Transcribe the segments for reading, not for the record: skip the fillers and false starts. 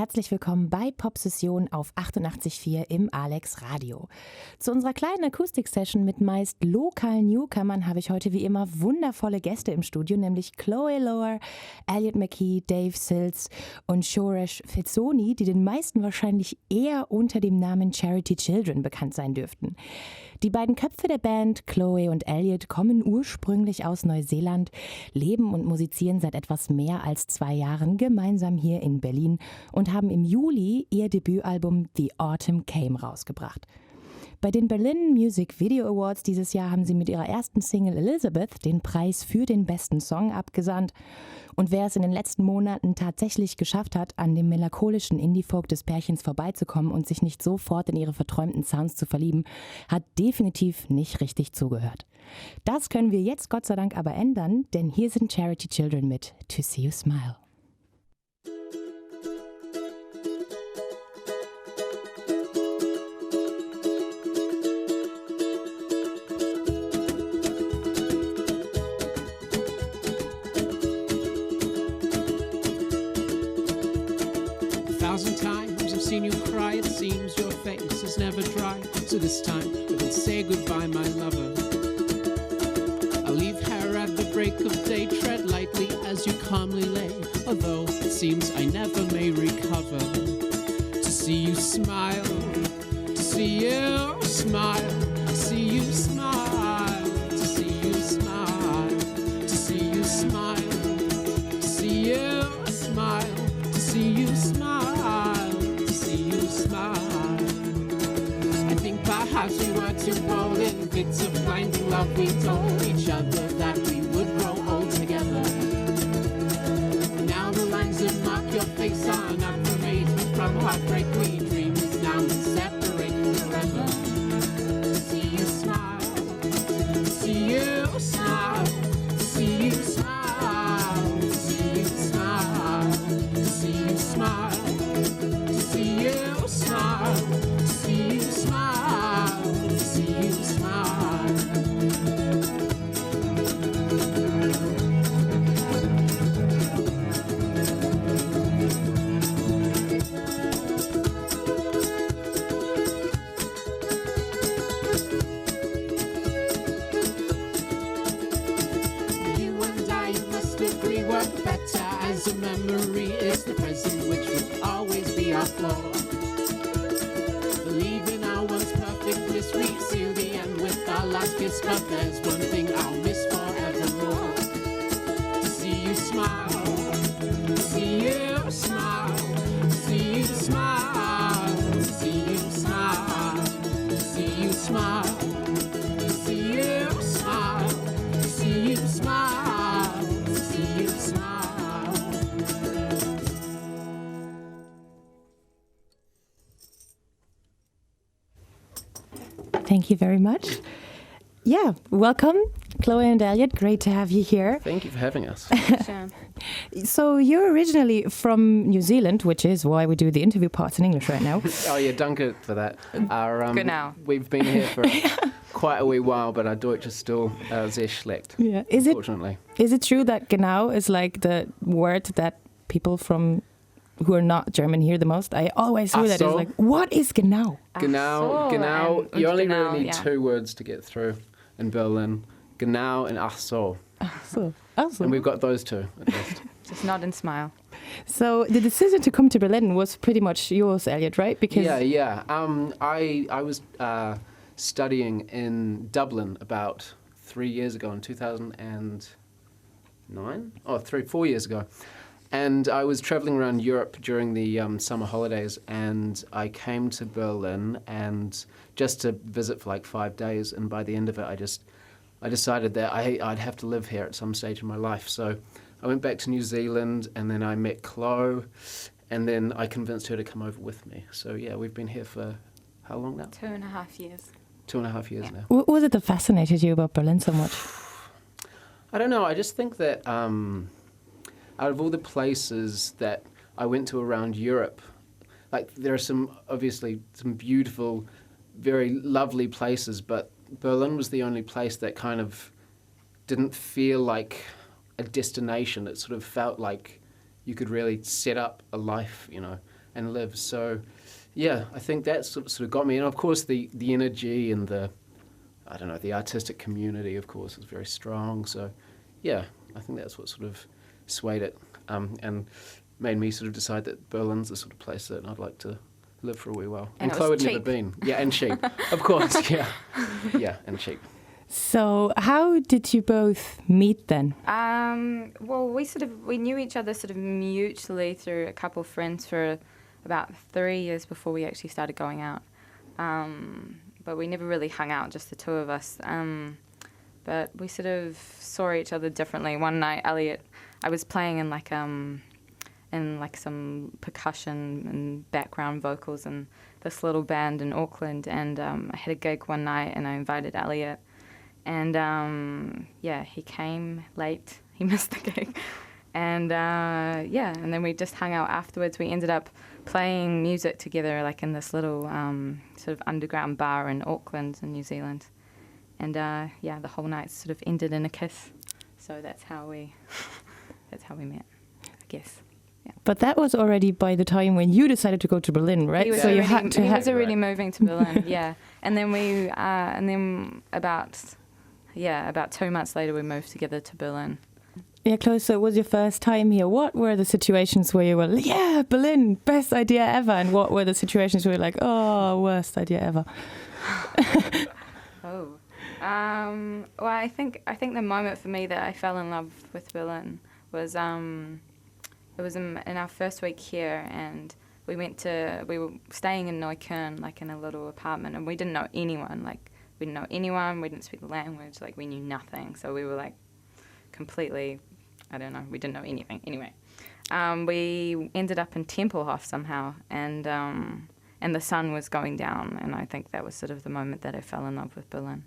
herzlich willkommen bei POPSESSION auf 88.4 im Alex Radio. Zu unserer kleinen Akustik-Session mit meist lokalen Newcomern habe ich heute wie immer wundervolle Gäste im Studio, nämlich Chloe Lower, Elliot McKee, Dave Sills und Shoresh Fetsoni, die den meisten wahrscheinlich eher unter dem Namen Charity Children bekannt sein dürften. Die beiden Köpfe der Band, Chloe und Elliot, kommen ursprünglich aus Neuseeland, leben und musizieren seit etwas mehr als 2 Jahren gemeinsam hier in Berlin und haben im Juli ihr Debütalbum The Autumn Came rausgebracht. Bei den Berlin Music Video Awards dieses Jahr haben sie mit ihrer ersten Single Elizabeth den Preis für den besten Song abgesandt. Und wer es in den letzten Monaten tatsächlich geschafft hat, an dem melancholischen Indie-Folk des Pärchens vorbeizukommen und sich nicht sofort in ihre verträumten Sounds zu verlieben, hat definitiv nicht richtig zugehört. Das können wir jetzt Gott sei Dank aber ändern, denn hier sind Charity Children mit To See You Smile. Seen you cry, it seems your face is never dry. So this time I will say goodbye, my lover. I'll leave her at the break of day, tread lightly as you calmly lay. Although it seems I never may recover. To see you smile, to see you smile, to see you smile, to see you smile, to see you smile, to see you smile, to see you smile. I think perhaps we were too bold in bits of blinding love. We told each other that we would grow old together. Now the lines that mark your face are not made from heartbreak. We dream now we separate forever. See you smile, see you smile, see you smile, see you smile, see you smile. See you smile, see you smile, see you smile. You and I, you must agree, work better as a memory is the present, which will always be our flaw. Believe in our once perfect bliss, we seal the end with our last kiss. But there's one thing I'll miss forevermore. To see you smile, to see you smile, to see you smile, to see you smile, to see you smile, to see you smile, to see you smile, to see you smile. Thank you very much. Yeah, welcome, Chloe and Elliot. Great to have you here. Thank you for having us. So you're originally from New Zealand, which is why we do the interview parts in English right now. Oh yeah, danke for that. Genau. We've been here for quite a wee while, but our Deutsch is still sehr schlecht, Yeah. unfortunately. Is it true that genau is like the word that people from who are not German hear the most? I always hear that. It's like, what is genau? Genau, so, genau. und You only genau, really need yeah. 2 words to get through in Berlin. Genau and ach so. So. And we've got those 2 at least. Just nod and smile. So the decision to come to Berlin was pretty much yours, Elliot, right? Because Yeah. I was studying in Dublin about 3 years ago in 2009? 4 years ago. And I was traveling around Europe during the summer holidays, and I came to Berlin and just to visit for like 5 days. And by the end of it, I decided that I'd have to live here at some stage in my life. So I went back to New Zealand, and then I met Chloe, and then I convinced her to come over with me. So yeah, we've been here for how long now? 2.5 years. 2.5 years now. what was it that fascinated you about Berlin so much? I don't know. I just think that out of all the places that I went to around Europe, like there are obviously some beautiful, very lovely places, but Berlin was the only place that kind of didn't feel like a destination. It sort of felt like you could really set up a life, and live. So, yeah, I think that sort of got me. And of course, the energy and the artistic community, of course, is very strong. So, yeah, I think that's what sort of swayed it and made me sort of decide that Berlin's the sort of place that I'd like to live for a wee while. And Chloe had never cheap. been. Yeah, and cheap. Of course, yeah. Yeah, and cheap. So how did you both meet then? Well, we knew each other sort of mutually through a couple of friends for about 3 years before we actually started going out. But we never really hung out, just the two of us. But we sort of saw each other differently. One night, Elliot, I was playing in some percussion and background vocals in this little band in Auckland, and I had a gig one night and I invited Elliot, and he came late. He missed the gig, and and then we just hung out afterwards. We ended up playing music together, like in this little sort of underground bar in Auckland in New Zealand, and the whole night sort of ended in a kiss. So that's how we met, I guess. Yeah. But that was already by the time when you decided to go to Berlin, right? He was already moving to Berlin, yeah. And then about 2 months later we moved together to Berlin. Yeah, Chloe, so it was your first time here. What were the situations where you were, yeah, Berlin, best idea ever? And what were the situations where you were like, oh, worst idea ever? Well, I think the moment for me that I fell in love with Berlin was it was in our first week here, and we were staying in Neukölln, like in a little apartment, and we didn't know anyone. We didn't speak the language, we knew nothing. So we were like completely, I don't know, we didn't know anything. Anyway, we ended up in Tempelhof somehow, and the sun was going down, and I think that was sort of the moment that I fell in love with Berlin.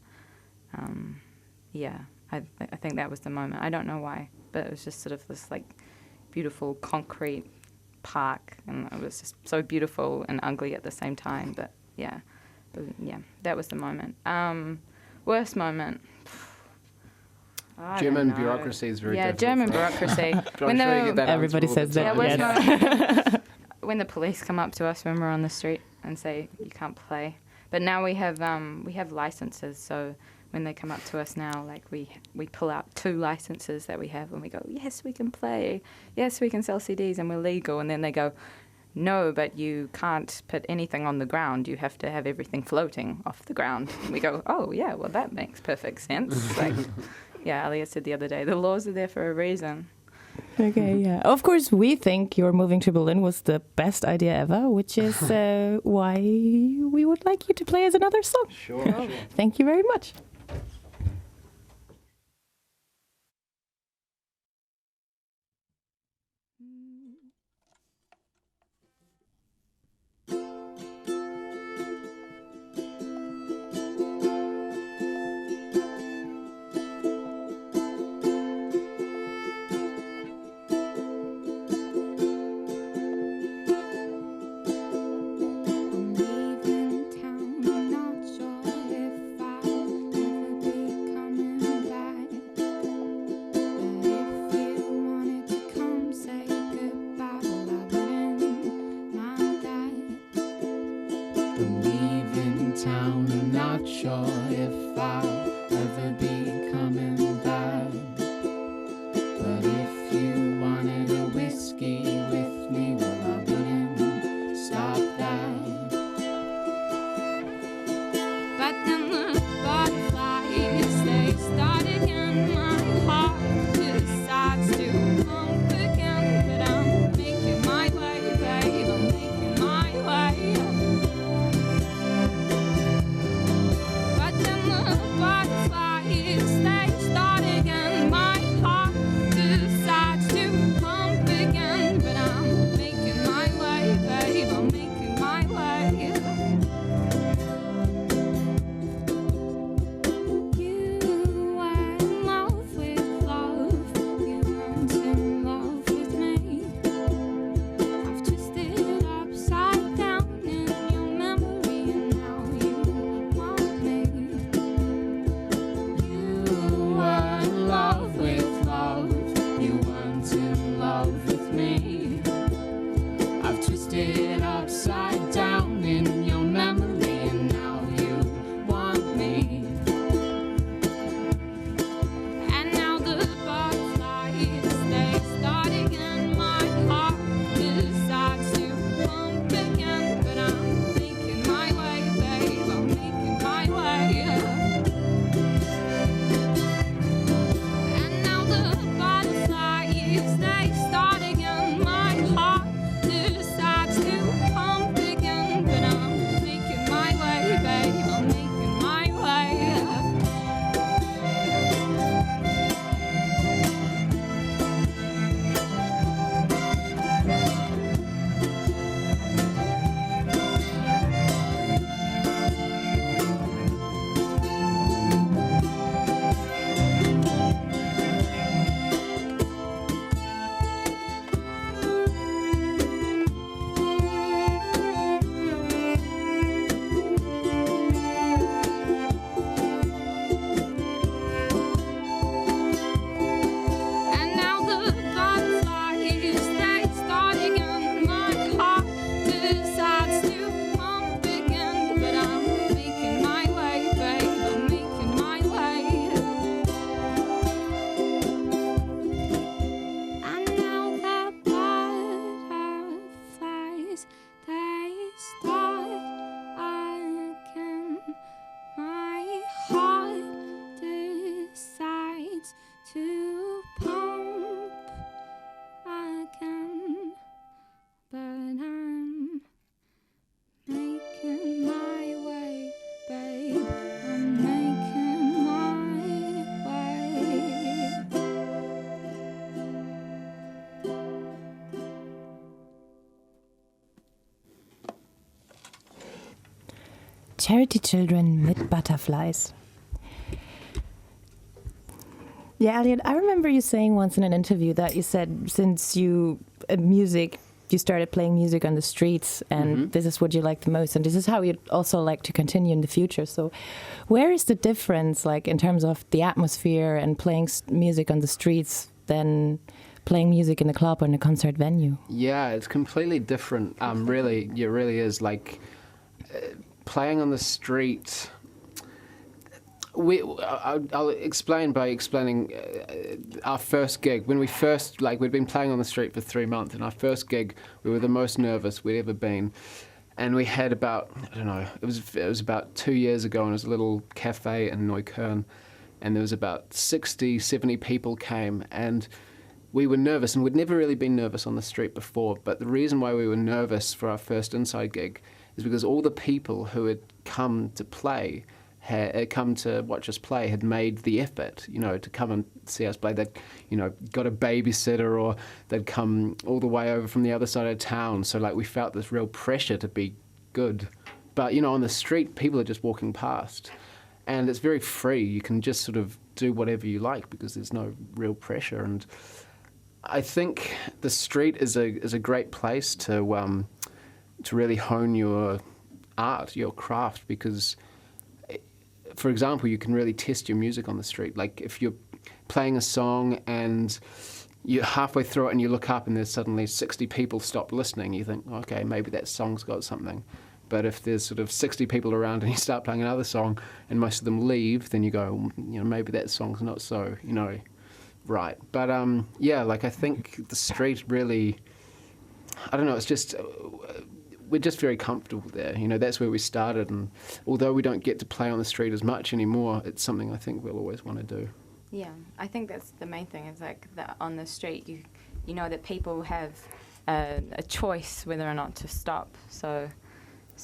I think that was the moment. I don't know why, but it was just sort of this beautiful concrete park, and it was just so beautiful and ugly at the same time. But that was the moment. Worst moment. German bureaucracy is very difficult. Yeah, German bureaucracy. Everybody says that. Worst moment. When the police come up to us when we're on the street and say you can't play. But now we have licenses, so when they come up to us now, we pull out 2 licenses that we have, and we go, yes, we can play, yes, we can sell CDs, and we're legal. And then they go, no, but you can't put anything on the ground. You have to have everything floating off the ground. And we go, oh, yeah, well, that makes perfect sense. Elliot said the other day, the laws are there for a reason. Okay, yeah. Of course, we think your moving to Berlin was the best idea ever, which is why we would like you to play as another song. Sure. Thank you very much. Charity Children mit Butterflies. Yeah, Elliot, I remember you saying once in an interview that you said since you started playing music on the streets, and this is what you like the most, and this is how you'd also like to continue in the future. So where is the difference, like, in terms of the atmosphere and playing music on the streets than playing music in a club or in a concert venue? Yeah, it's completely different. Really, it really is. Like, playing on the street... I'll explain by explaining our first gig. When we first, we'd been playing on the street for 3 months, and our first gig, we were the most nervous we'd ever been. And we had about, it was about 2 years ago, and it was a little cafe in Neuseeland, and there was about 60, 70 people came, and we were nervous, and we'd never really been nervous on the street before, but the reason why we were nervous for our first inside gig is because all the people who had come to play had come to watch us play had made the effort, to come and see us play. They'd, got a babysitter, or they'd come all the way over from the other side of town. So, we felt this real pressure to be good. But, on the street, people are just walking past. And it's very free. You can just sort of do whatever you like because there's no real pressure. And I think the street is a great place to really hone your art, your craft, because... For example, you can really test your music on the street. Like, if you're playing a song and you're halfway through it and you look up and there's suddenly 60 people stop listening, you think, okay, maybe that song's got something. But if there's sort of 60 people around and you start playing another song and most of them leave, then you go, maybe that song's not so, right. But, I think the street really, I don't know, it's just... we're just very comfortable there. That's where we started, and although we don't get to play on the street as much anymore, it's something I think we'll always want to do. Yeah, I think that's the main thing, is that on the street you know that people have a choice whether or not to stop. So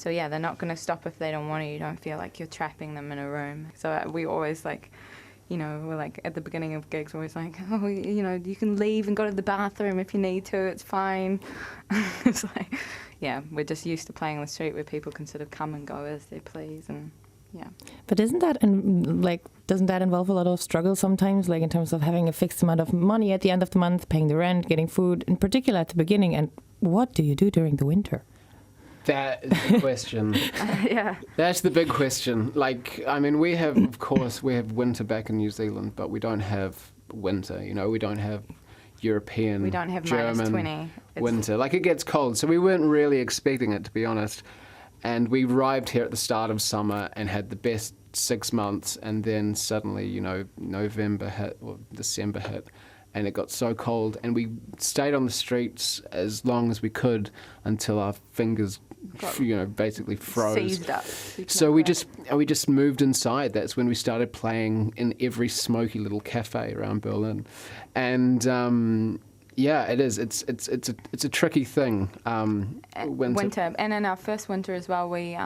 yeah, they're not going to stop if they don't want to. You don't feel like you're trapping them in a room. So we always we're at the beginning of gigs, we're always you can leave and go to the bathroom if you need to, it's fine. It's we're just used to playing on the street where people can sort of come and go as they please, and yeah. But doesn't that involve a lot of struggle sometimes, in terms of having a fixed amount of money at the end of the month, paying the rent, getting food, in particular at the beginning, and what do you do during the winter? That is the question. Yeah. That's the big question. We have winter back in New Zealand, but we don't have winter, we don't have European, we don't have German -20. winter. It gets cold, so we weren't really expecting it, to be honest. And we arrived here at the start of summer and had the best 6 months, and then suddenly, November hit, or December hit, and it got so cold, and we stayed on the streets as long as we could until our fingers, basically froze. Seized up. So we just moved inside. That's when we started playing in every smoky little cafe around Berlin, and it is. It's a tricky thing. Winter, and in our first winter as well, we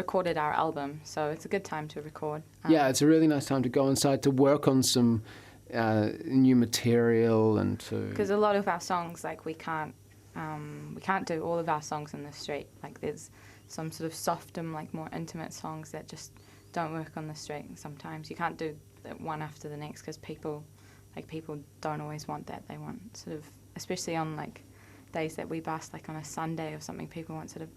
recorded our album, so it's a good time to record. It's a really nice time to go inside to work on some new material, and to, because a lot of our songs, we can't do all of our songs in the street. There's some sort of softer, more intimate songs that just don't work on the street. Sometimes you can't do one after the next because people don't always want that. They want sort of, especially on days that we bust, on a Sunday or something, people want sort of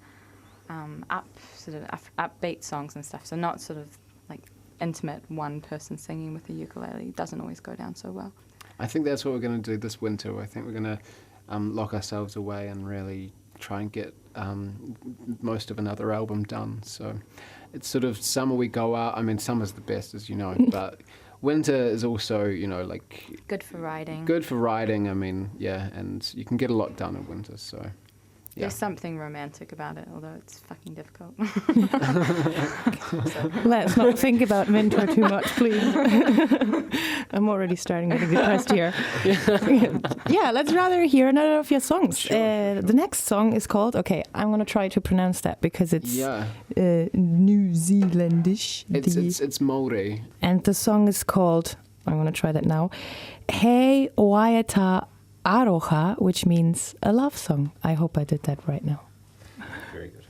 upbeat songs and stuff. So not sort of intimate one person singing with a ukulele. Doesn't always go down so well. I think that's what we're going to do this winter. I think we're going to lock ourselves away and really try and get most of another album done. So it's sort of summer we go out. Summer's the best, as you know, but winter is also, good for riding. Good for riding, and you can get a lot done in winter, so... Yeah. There's something romantic about it, although it's fucking difficult. Let's not think about winter too much, please. I'm already starting getting depressed here. Yeah, let's rather hear another of your songs. Sure. The next song is called, I'm going to try to pronounce that because it's New Zealandish. It's Maori. And the song is called, I'm going to try that now, Hey Waiata Aroha, which means a love song. I hope I did that right now. Very good.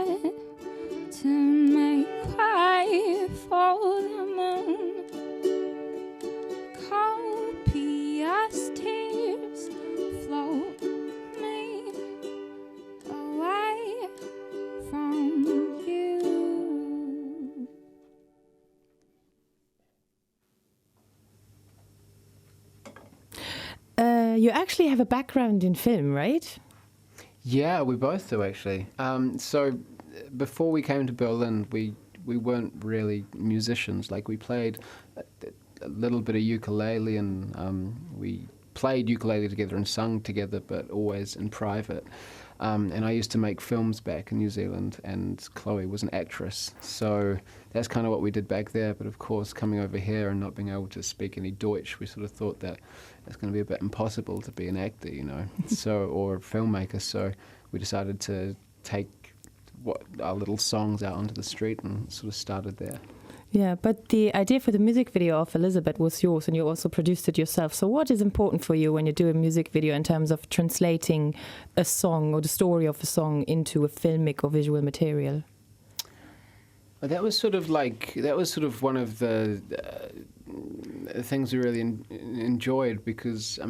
bed to make way for the moon. Copious tears float me away from you. You actually have a background in film, right? Yeah, we both do actually. So before we came to Berlin, we weren't really musicians. Like we played a little bit of ukulele and we played ukulele together and sung together, but always in private. And I used to make films back in New Zealand, and Chloe was an actress. So that's kind of what we did back there. But of course, coming over here and not being able to speak any Deutsch, we sort of thought that it's going to be a bit impossible to be an actor, you know, or a filmmaker. So we decided to take our little songs out onto the street and sort of started there. Yeah, but the idea for the music video of Elizabeth was yours, and you also produced it yourself. So what is important for you when you do a music video in terms of translating a song or the story of a song into a filmic or visual material? That was sort of one of the things we really enjoyed because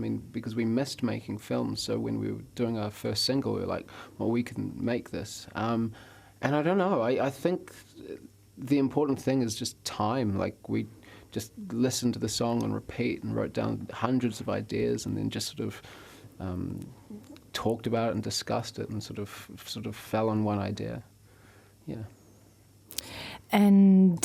we missed making films. So when we were doing our first single, we were like, well, we can make this. And I don't know, I think the important thing is just time. Like we just listened to the song on repeat and wrote down hundreds of ideas and then just sort of talked about it and discussed it and sort of fell on one idea. Yeah. And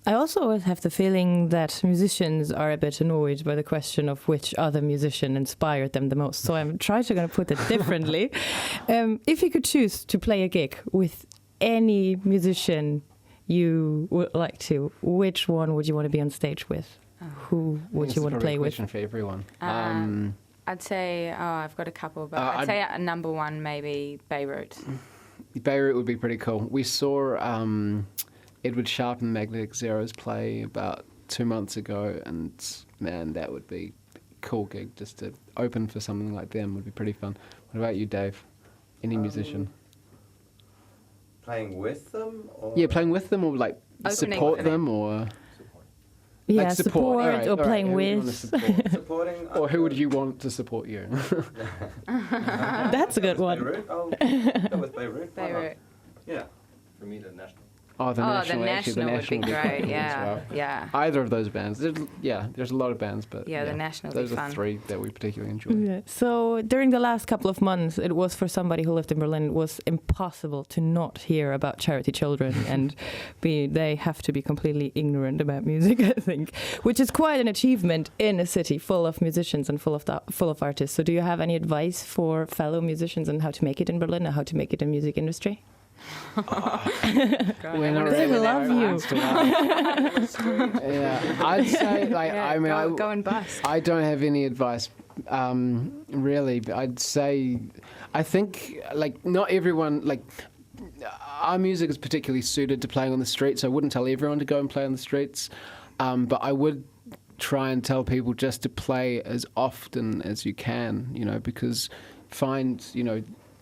I also always have the feeling that musicians are a bit annoyed by the question of which other musician inspired them the most. So I'm trying to put it differently. If you could choose to play a gig with any musician you would like to, which one would you want to be on stage with? Who would you want to play with? For everyone. I'd say, I've got a couple, but I'd say number one, maybe Beirut. Beirut would be pretty cool. We saw Edward Sharpe and Magnetic Zeros play about 2 months ago, and man, that would be a cool gig. Just to open for something like them would be pretty fun. What about you, Dave? Any musician? Playing with them? Or? Yeah, playing with them or like Opening support them or... Yeah, like support. All right, or playing with. Supporting. Or who would you want to support you? That's a good one. Beirut? I'll go with Beirut. Beirut. Yeah. For me, the National. Oh, the National. The Actually, National would be great. Cool Yeah, as well. yeah. Either of those bands. There's a lot of bands, but Yeah, the National would those be are fun. three that we particularly enjoy. Yeah. So during the last couple of months, it was for somebody who lived in Berlin, it was impossible to not hear about Charity Children and they have to be completely ignorant about music, I think, which is quite an achievement in a city full of musicians and full of artists. So do you have any advice for fellow musicians on how to make it in Berlin or how to make it in the music industry? They love you. Yeah, I'd say go and bust. I don't have any advice, really. But I'd say, I think like not everyone like. Our music is particularly suited to playing on the streets. So I wouldn't tell everyone to go and play on the streets, but I would try and tell people just to play as often as you can. You know, because find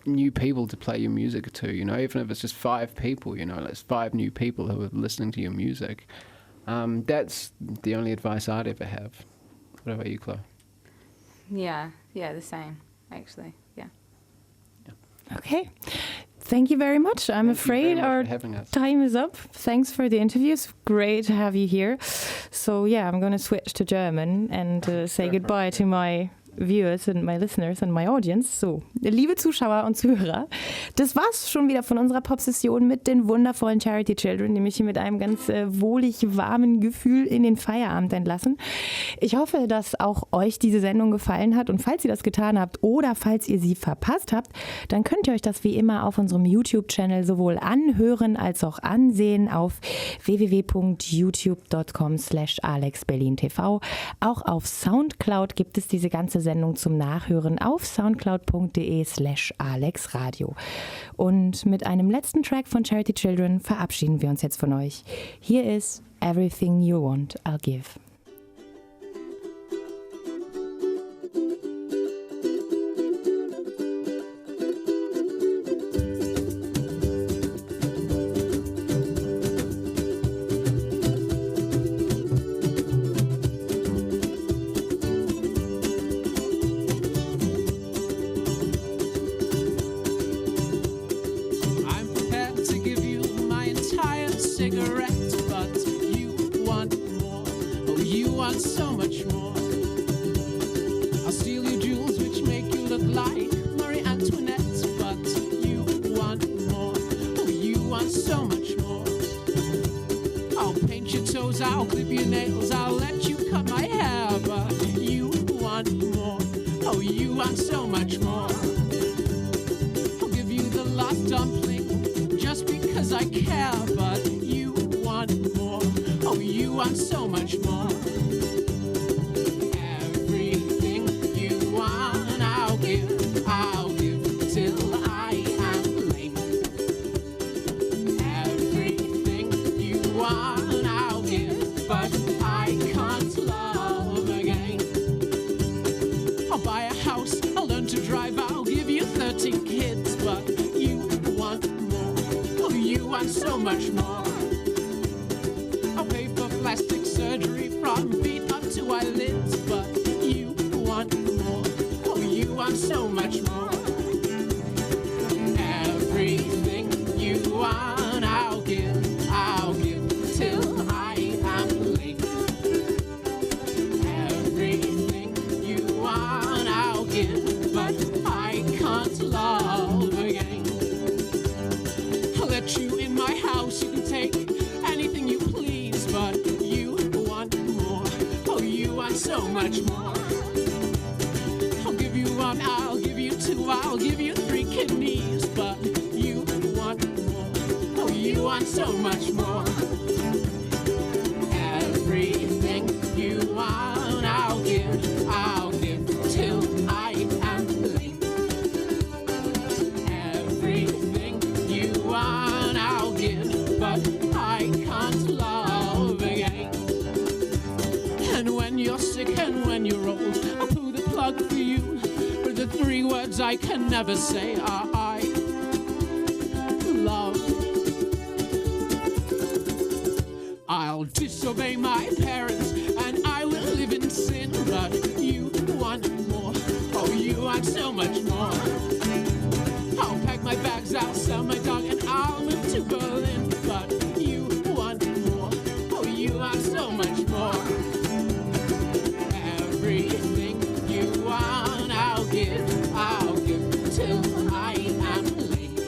new people to play your music to, even if it's just 5 people, it's 5 new people who are listening to your music. That's the only advice I'd ever have. What about you, Chloe? Yeah, the same, actually, yeah. Okay. Thank you very much. I'm afraid our time is up. Thanks for the interview. It's great to have you here. So yeah, I'm going to switch to German and say goodbye to my viewers and my listeners and my audience. So, liebe Zuschauer und Zuhörer, das war's schon wieder von unserer Popsession mit den wundervollen Charity Children, die mich hier mit einem ganz wohlig warmen Gefühl in den Feierabend entlassen. Ich hoffe, dass auch euch diese Sendung gefallen hat und falls ihr das getan habt oder falls ihr sie verpasst habt, dann könnt ihr euch das wie immer auf unserem YouTube-Channel sowohl anhören als auch ansehen auf www.youtube.com/alexberlintv. Auch auf Soundcloud gibt es diese ganze Sendung zum Nachhören auf soundcloud.de/alexradio. Und mit einem letzten Track von Charity Children verabschieden wir uns jetzt von euch. Hier ist Everything You Want, I'll Give. cigarette, but you want more. Oh, you want so much more. I'll steal your jewels, which make you look like Marie Antoinette, but you want more. Oh, you want so much more. I'll paint your toes, I'll clip your nails, I'll let you cut my hair, but you want more. Oh, you want so much more. I'll give you the last dumpling just because I care, but you want more. Oh, you want so much more. Everything you want, I'll give till I am lame. Everything you want, I'll give, but I can't love again. I'll buy a house, I'll learn to drive, I'll give you 13 kids, but you want more. Oh, you want so much more. I'll pay for plastic surgery from feet up to eyelids, but you want more. Oh, you want so much more. Everything you want, I'll give till I am late. Everything you want, I'll give, but I can't love again. I'll let you in my house, you can take anything you please, but you want more. Oh, you want so much more. I'll give you one, I'll give you two, I'll give you 3 kidneys, but you want more. Oh, you want so much more. Everything you want, I'll give till I am late. Everything you want, I'll give, but I can't love again. And when you're sick and when you're old, I'll pull the plug for you. For the 3 words I can never say are I love. I'll disobey my parents and I will live in sin, but you want more. Oh, you want so much more. I'll pack my bags, I'll sell my dog, and I'll move to Berlin, but you want more. Oh, you want so much more. Everything you want, I'll give till I am late.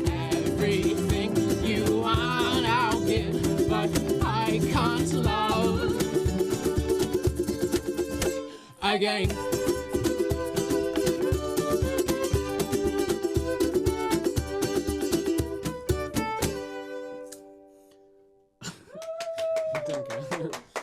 Everything you want, I'll give, but I can't love again. Danke.